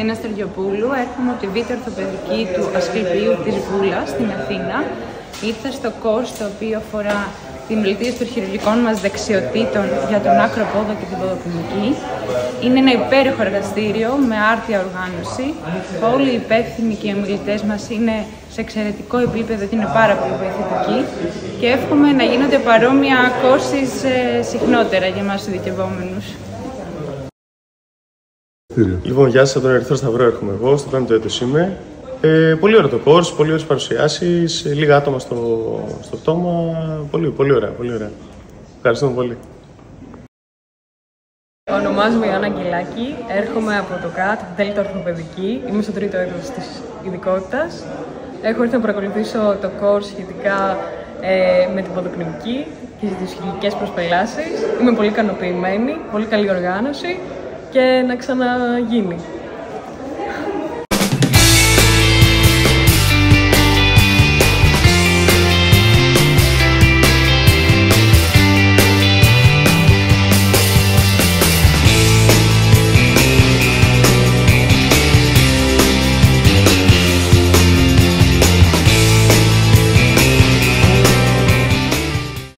Κωνσταντίνα Στεργιοπούλου, έρχομαι από τη Β' Ορθοπαιδική του Ασκληπίου της Βούλας στην Αθήνα. Ήρθα στο course το οποίο αφορά την βελτίωση των χειρουργικών μας δεξιοτήτων για τον άκρο πόδο και την ποδοκλινική. Είναι ένα υπέροχο εργαστήριο με άρτια οργάνωση. Όλοι οι υπεύθυνοι και οι ομιλητές μας είναι σε εξαιρετικό επίπεδο και είναι πάρα πολύ βοηθητικοί. Και εύχομαι να γίνονται παρόμοια courses συχνότερα για εμάς τους ειδικευόμενους. Λοιπόν, γεια σας, από τον Ερυθρό Σταυρό έρχομαι εγώ, στο 5ο έτος είμαι. Πολύ ωραίο το course, πολύ ωραίες παρουσιάσεις, λίγα άτομα στο πτώμα, πολύ ωραία. Ευχαριστούμε πολύ. Ονομάζομαι Ιωάννα Αγγελάκη, έρχομαι από το ΚΑΤ, Δέλτα Ορθοπαιδική, είμαι στο 3ο έτος της ειδικότητας. Έχω έρθει να παρακολουθήσω το course σχετικά με την ποδοκλινική και τις χειρουργικές προσπελάσεις. Είμαι πολύ ικανοποιημένη, πολύ καλή οργάνωση και να ξαναγίνει.